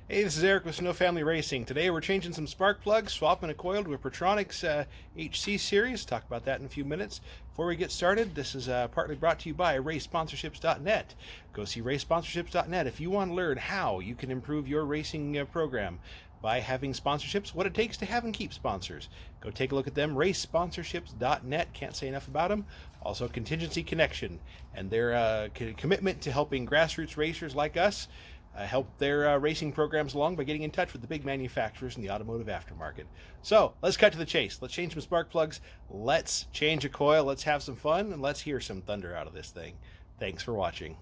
Hey, this is Eric with Snow Family Racing. Today we're changing some spark plugs, swapping a coil to a Pertronix HC series. Talk about that in a few minutes. Before we get started, this is partly brought to you by racesponsorships.net. Go see racesponsorships.net if you want to learn how you can improve your racing program by having sponsorships, what it takes to have and keep sponsors. Go take a look at them, racesponsorships.net. Can't say enough about them. Also, Contingency Connection and their commitment to helping grassroots racers like us help their racing programs along by getting in touch with the big manufacturers in the automotive aftermarket. So let's cut to the chase. Let's change some spark plugs. Let's change a coil. Let's have some fun, and let's hear some thunder out of this thing. Thanks for watching.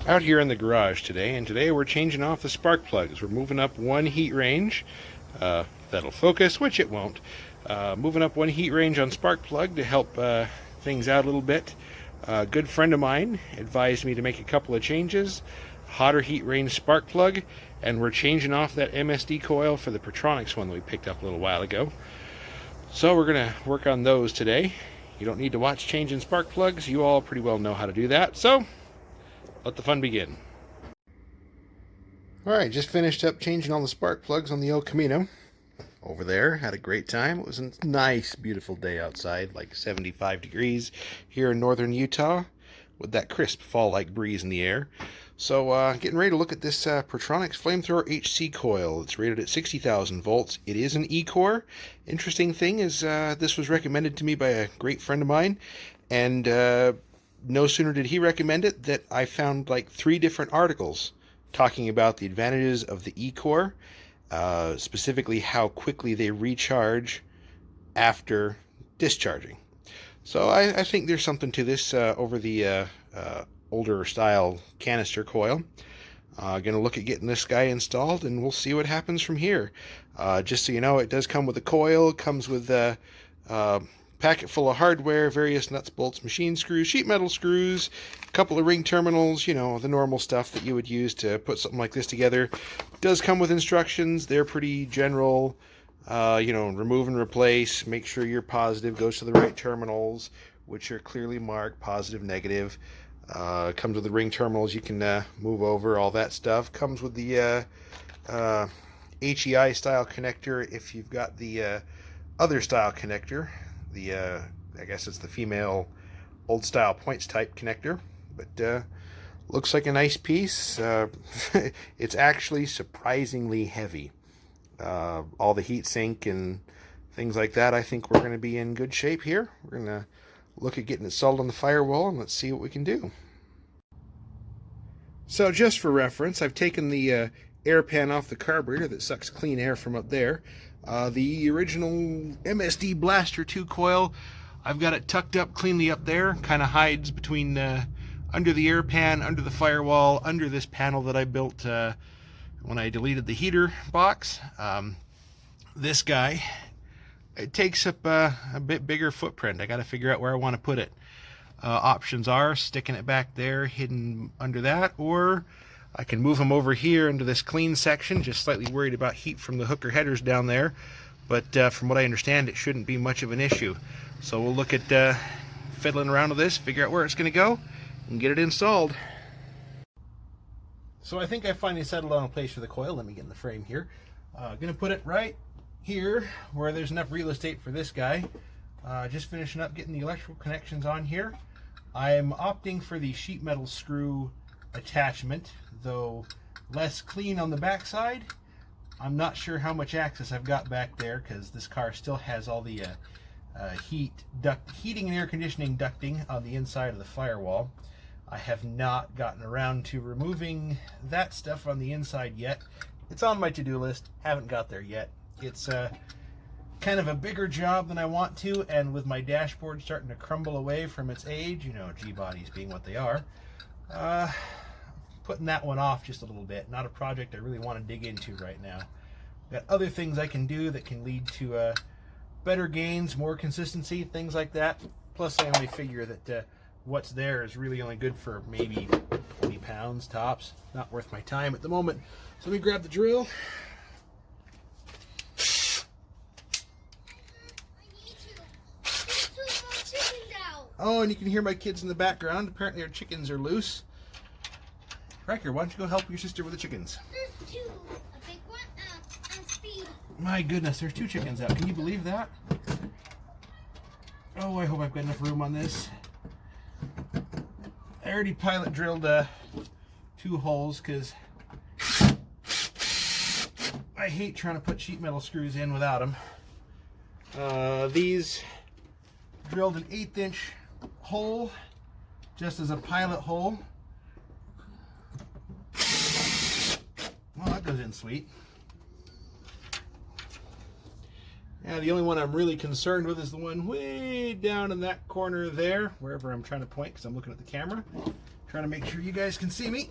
Out here in the garage today, and today we're changing off the spark plugs. We're moving up one heat range. That'll focus, which it won't. Moving up one heat range on spark plug to help things out a little bit. A good friend of mine advised me to make a couple of changes. Hotter heat range spark plug, and we're changing off that MSD coil for the Pertronix one that we picked up a little while ago. So we're going to work on those today. You don't need to watch changing spark plugs. You all pretty well know how to do that. So let the fun begin. Alright, just finished up changing all the spark plugs on the El Camino. Over there, had a great time. It was a nice, beautiful day outside, like 75 degrees here in northern Utah, with that crisp fall-like breeze in the air. So, getting ready to look at this Pertronix Flamethrower HC coil. It's rated at 60,000 volts. It is an E-core. Interesting thing is, this was recommended to me by a great friend of mine, and no sooner did he recommend it that I found like 3 different articles talking about the advantages of the E-core. Specifically how quickly they recharge after discharging. So I think there's something to this over the older style canister coil. Gonna look at getting this guy installed, and we'll see what happens from here. Just so you know, it does come with a coil, comes with a packet full of hardware, various nuts, bolts, machine screws, sheet metal screws, a couple of ring terminals, you know, the normal stuff that you would use to put something like this together. Does come with instructions. They're pretty general. You know, remove and replace, make sure your positive goes to the right terminals, which are clearly marked, positive, negative. Comes with the ring terminals you can move over, all that stuff. Comes with the HEI style connector if you've got the other style connector. I guess it's the female old style points type connector, but looks like a nice piece. It's actually surprisingly heavy. All the heat sink and things like that, I think we're going to be in good shape here. We're going to look at getting it soldered on the firewall, and let's see what we can do. So just for reference, I've taken the air pan off the carburetor that sucks clean air from up there. The original MSD Blaster 2 coil, I've got it tucked up cleanly up there, kind of hides between under the air pan, under the firewall, under this panel that I built when I deleted the heater box. This guy, it takes up a bit bigger footprint. I got to figure out where I want to put it. Options are sticking it back there, hidden under that, or I can move them over here into this clean section. Just slightly worried about heat from the hooker headers down there, but from what I understand, it shouldn't be much of an issue. So we'll look at fiddling around with this, figure out where it's going to go, and get it installed. So I think I finally settled on a place for the coil. Let me get in the frame here. Going to put it right here where there's enough real estate for this guy. Just finishing up getting the electrical connections on here. I'm opting for the sheet metal screw attachment, though less clean on the back side. I'm not sure how much access I've got back there because this car still has all the heating and air conditioning ducting on the inside of the firewall. I have not gotten around to removing that stuff on the inside yet. It's on my to-do list, haven't got there yet. It's kind of a bigger job than I want to, and with my dashboard starting to crumble away from its age, you know, G-bodies being what they are, putting that one off just a little bit. Not a project I really want to dig into right now. Got other things I can do that can lead to better gains, more consistency, things like that. Plus I only figure that what's there is really only good for maybe 20 pounds tops. Not worth my time at the moment. So let me grab the drill. Oh, and you can hear my kids in the background. Apparently our chickens are loose. Riker, why don't you go help your sister with the chickens? There's two. A big one and Speed. My goodness, there's 2 chickens out. Can you believe that? Oh, I hope I've got enough room on this. I already pilot drilled 2 holes because I hate trying to put sheet metal screws in without them. These drilled an 1/8 inch hole just as a pilot hole. Well, that goes in sweet. Yeah, the only one I'm really concerned with is the one way down in that corner there, wherever I'm trying to point because I'm looking at the camera. Trying to make sure you guys can see me.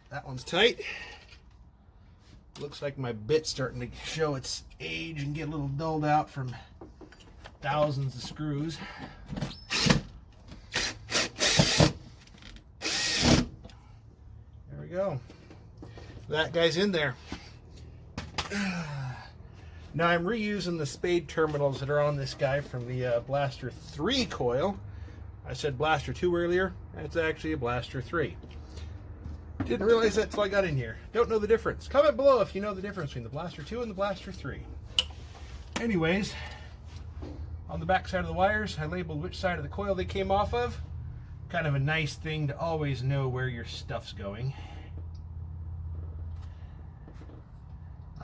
That one's tight. Looks like my bit's starting to show its age and get a little dulled out from thousands of screws. There we go. That guy's in there. Now I'm reusing the spade terminals that are on this guy from the Blaster 3 coil. I said Blaster 2 earlier. That's actually a Blaster 3. Didn't realize that until I got in here. Don't know the difference. Comment below if you know the difference between the Blaster 2 and the Blaster 3. Anyways, on the back side of the wires, I labeled which side of the coil they came off of. Kind of a nice thing to always know where your stuff's going.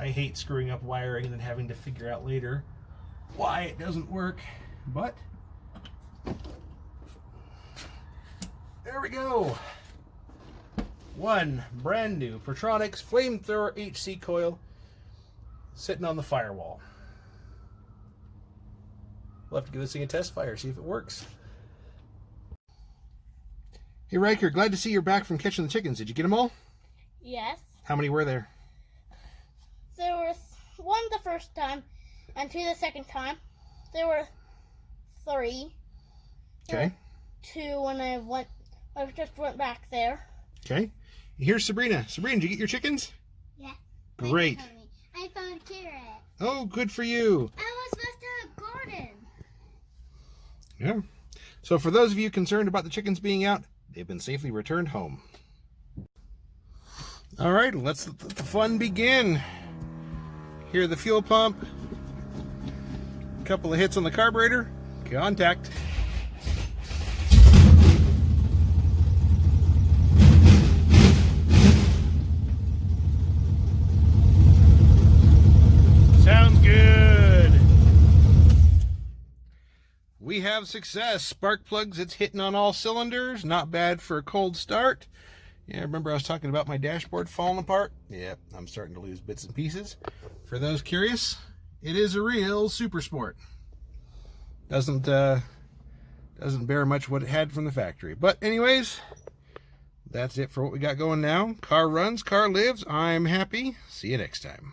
I hate screwing up wiring and then having to figure out later why it doesn't work, but there we go. One brand new Pertronix Flamethrower HC coil sitting on the firewall. We'll have to give this thing a test fire, see if it works. Hey Riker, glad to see you're back from catching the chickens. Did you get them all? Yes. How many were there? There was 1 the first time and 2 the second time. There were 3. Okay. 2 when I just went back there. Okay. Here's Sabrina. Sabrina, did you get your chickens? Yes. Great. I found a carrot. Oh, good for you. I was supposed to have a garden. Yeah. So for those of you concerned about the chickens being out, they've been safely returned home. All right, let's let the fun begin. Here the fuel pump. A couple of hits on the carburetor. Contact. Sounds good. We have success. Spark plugs, it's hitting on all cylinders. Not bad for a cold start. Yeah, remember I was talking about my dashboard falling apart? Yeah, I'm starting to lose bits and pieces. For those curious, it is a real super sport. Doesn't bear much what it had from the factory. But anyways, that's it for what we got going now. Car runs, car lives. I'm happy. See you next time.